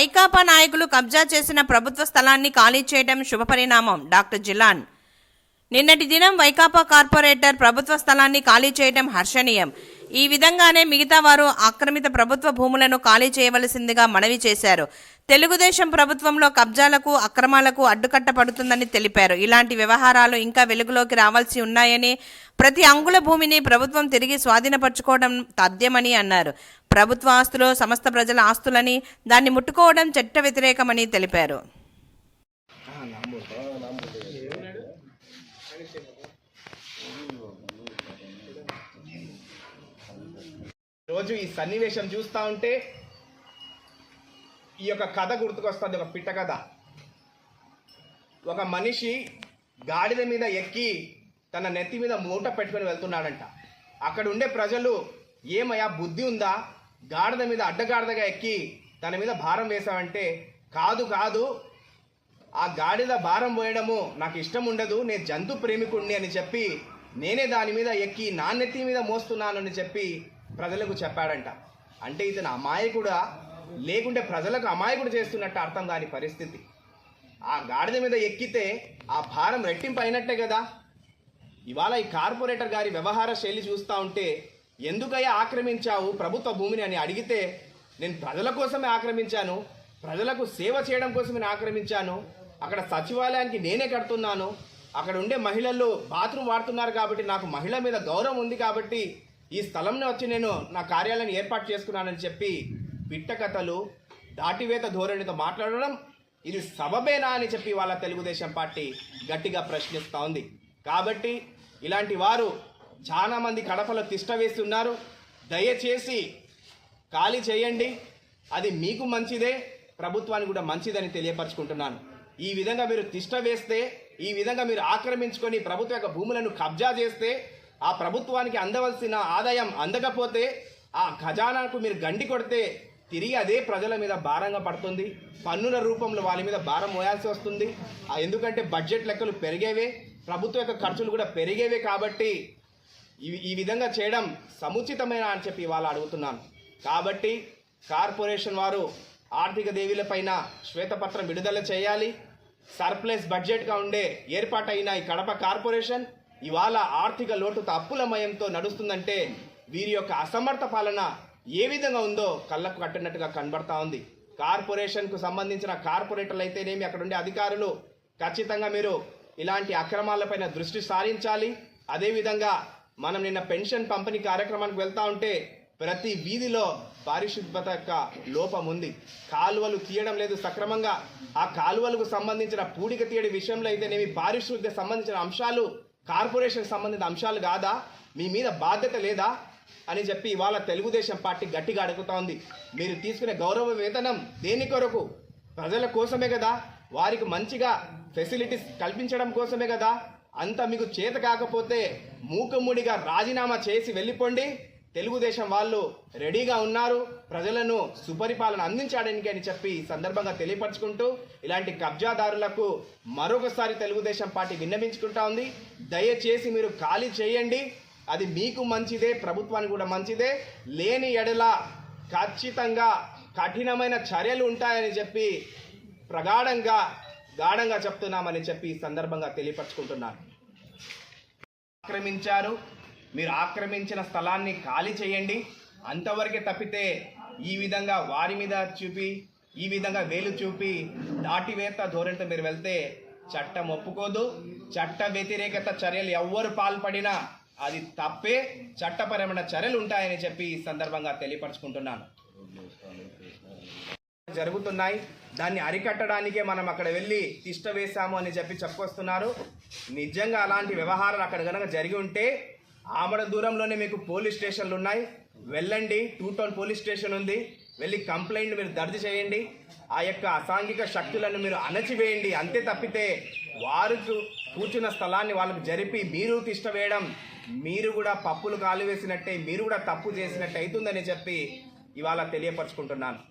వైకాపా నాయకులు కబ్జా చేసిన ప్రభుత్వ స్థలాన్ని ఖాళీ చేయడం శుభపరిణామం. డాక్టర్ జిలాన్. నిన్నటి దినం వైకాపా కార్పొరేటర్ ప్రభుత్వ స్థలాన్ని ఖాళీ చేయడం హర్షణీయం. ఈ విధంగానే మిగతా వారు ఆక్రమిత ప్రభుత్వ భూములను ఖాళీ చేయవలసిందిగా మనవి చేశారు. తెలుగుదేశం ప్రభుత్వంలో కబ్జాలకు అక్రమాలకు అడ్డుకట్ట పడుతుందని తెలిపారు. ఇలాంటి వ్యవహారాలు ఇంకా వెలుగులోకి రావాల్సి ఉన్నాయని, ప్రతి అంగుళ భూమిని ప్రభుత్వం తిరిగి స్వాధీనపరచుకోవడం తథ్యమని అన్నారు. ప్రభుత్వ ఆస్తులు సమస్త ప్రజల ఆస్తులని, దాన్ని ముట్టుకోవడం చట్ట వ్యతిరేకమని తెలిపారు. రోజు ఈ సన్నివేశం చూస్తూ ఉంటే ఈ యొక్క కథ గుర్తుకొస్తుంది, ఒక పిట్ట కథ. ఒక మనిషి గాడిద మీద ఎక్కి తన నెత్తి మీద మూట పెట్టుకొని వెళ్తున్నాడంట. అక్కడ ఉండే ప్రజలు, ఏమయ్యా బుద్ధి ఉందా, గాడిద మీద అడ్డగాడిదగా ఎక్కి తన మీద భారం వేశావంటే, కాదు కాదు ఆ గాడిద భారం పోయడము నాకు ఇష్టం ఉండదు, నేను జంతు ప్రేమికుడిని అని చెప్పి నేనే దాని మీద ఎక్కి నా నెత్తి మీద మోస్తున్నాను అని చెప్పి ప్రజలకు చెప్పాడంట. అంటే ఇతను అమాయకుడా లేకుంటే ప్రజలకు అమాయకుడు చేస్తున్నట్టు అర్థం కాని పరిస్థితి. ఆ గాడిద మీద ఎక్కితే ఆ భారం రెట్టింపు అయినట్టే కదా. ఇవాళ ఈ కార్పొరేటర్ గారి వ్యవహార శైలి చూస్తూ ఉంటే, ఎందుకయ్యా ఆక్రమించావు ప్రభుత్వ భూమిని అని అడిగితే, నేను ప్రజల కోసమే ఆక్రమించాను, ప్రజలకు సేవ చేయడం కోసమే ఆక్రమించాను, అక్కడ సచివాలయానికి నేనే కడుతున్నాను, అక్కడ ఉండే మహిళలు బాత్రూమ్ వాడుతున్నారు కాబట్టి నాకు మహిళ మీద గౌరవం ఉంది కాబట్టి ఈ స్థలంలో వచ్చి నేను నా కార్యాలయాన్ని ఏర్పాటు చేసుకున్నానని చెప్పి పిట్ట కథలు, దాటివేత ధోరణితో మాట్లాడడం ఇది సబబేనా అని చెప్పి వాళ్ళ తెలుగుదేశం పార్టీ గట్టిగా ప్రశ్నిస్తూ ఉంది. కాబట్టి ఇలాంటి వారు చాలామంది కడపలో తిష్ట వేసి ఉన్నారు. దయచేసి ఖాళీ చేయండి, అది మీకు మంచిదే, ప్రభుత్వానికి కూడా మంచిదని తెలియపరచుకుంటున్నాను. ఈ విధంగా మీరు తిష్ట వేస్తే, ఈ విధంగా మీరు ఆక్రమించుకొని ప్రభుత్వ యొక్క భూములను కబ్జా చేస్తే, ఆ ప్రభుత్వానికి అందవలసిన ఆదాయం అందకపోతే, ఆ ఖజానాకు మీరు గండి కొడితే తిరిగి అదే ప్రజల మీద భారంగా పడుతుంది. పన్నుల రూపంలో వాళ్ళ మీద భారం మోయాల్సి వస్తుంది. ఎందుకంటే బడ్జెట్ లెక్కలు పెరిగేవే, ప్రభుత్వ యొక్క ఖర్చులు కూడా పెరిగేవే. కాబట్టి ఈ విధంగా చేయడం సముచితమైన అని చెప్పి వాళ్ళు అడుగుతున్నాను. కాబట్టి కార్పొరేషన్ వారు ఆర్థిక దేవీలపైన శ్వేతపత్రం విడుదల చేయాలి. సర్ప్లస్ బడ్జెట్గా ఉండే ఏర్పాటైన ఈ కడప కార్పొరేషన్ ఇవాళ ఆర్థిక లోటుతో అప్పులమయంతో నడుస్తుందంటే వీరి యొక్క అసమర్థ పాలన ఏ విధంగా ఉందో కళ్ళకు కట్టినట్టుగా కనబడతా ఉంది. కార్పొరేషన్కు సంబంధించిన కార్పొరేటర్లు అయితేనేమి, అక్కడ ఉండే అధికారులు ఖచ్చితంగా మీరు ఇలాంటి అక్రమాలపైన దృష్టి సారించాలి. అదేవిధంగా మనం నిన్న పెన్షన్ పంపిణీ కార్యక్రమానికి వెళ్తూ ఉంటే ప్రతి వీధిలో పారిశుభ్రత యొక్క లోపం ఉంది. కాలువలు తీయడం లేదు సక్రమంగా. ఆ కాలువలకు సంబంధించిన పూడిక తీయడి విషయంలో అయితేనేమి, పారిశుద్ధ్య సంబంధించిన అంశాలు కార్పొరేషన్ సంబంధించిన అంశాలు కాదా, మీ మీద బాధ్యత లేదా అని చెప్పి ఇవాళ తెలుగుదేశం పార్టీ గట్టిగా అడుగుతా ఉంది. మీరు తీసుకునే గౌరవ వేతనం దేని కొరకు? ప్రజల కోసమే కదా, వారికి మంచిగా ఫెసిలిటీస్ కల్పించడం కోసమే కదా. అంత మీకు చేత కాకపోతే మూకుముడిగా రాజీనామా చేసి వెళ్ళిపోండి. తెలుగుదేశం వాళ్ళు రెడీగా ఉన్నారు ప్రజలను సుపరిపాలన అందించడానికి అని చెప్పి సందర్భంగా తెలియపరచుకుంటూ, ఇలాంటి కబ్జాదారులకు మరొకసారి తెలుగుదేశం పార్టీ విన్నవించుకుంటా ఉంది. దయచేసి మీరు ఖాళీ చేయండి, అది మీకు మంచిదే, ప్రభుత్వానికి కూడా మంచిదే. లేని ఎడల ఖచ్చితంగా కఠినమైన చర్యలు ఉంటాయని చెప్పి గాఢంగా చెప్తున్నామని చెప్పి ఈ సందర్భంగా తెలియపరచుకుంటున్నాను. ఆక్రమించారు, మీరు ఆక్రమించిన స్థలాన్ని ఖాళీ చేయండి, అంతవరకే. తప్పితే ఈ విధంగా వారి మీద చూపి, ఈ విధంగా వేలు చూపి దాటివేత ధోరణితో మీరు వెళ్తే చట్టం ఒప్పుకోదు. చట్ట వ్యతిరేకత చర్యలు ఎవ్వరు పాల్పడినా అది తప్పే, చట్టపరమైన చర్యలు ఉంటాయని చెప్పి ఈ సందర్భంగా తెలియపరచుకుంటున్నాను. జరుగుతున్నాయి, దాన్ని అరికట్టడానికే మనం అక్కడ వెళ్ళి తిష్ట వేశాము అని చెప్పి చెప్పుకొస్తున్నారు. నిజంగా అలాంటి వ్యవహారాలు అక్కడ కనుక జరిగి ఉంటే ఆమడ దూరంలోనే మీకు పోలీస్ స్టేషన్లు ఉన్నాయి, వెళ్ళండి. 2 టౌన్ పోలీస్ స్టేషన్ ఉంది, వెళ్ళి కంప్లైంట్ మీరు దర్జీ చేయండి. ఆ యొక్క అసాంఘిక శక్తులను మీరు అణచివేయండి. అంతే తప్పితే వారు కూర్చున్న స్థలాన్ని వాళ్ళకు జరిపి మీరు తిష్ట వేయడం, మీరు కూడా పప్పులు కాలు వేసినట్టే, మీరు కూడా తప్పు చేసినట్టు అవుతుందని చెప్పి ఇవాళ తెలియపరచుకుంటున్నాను.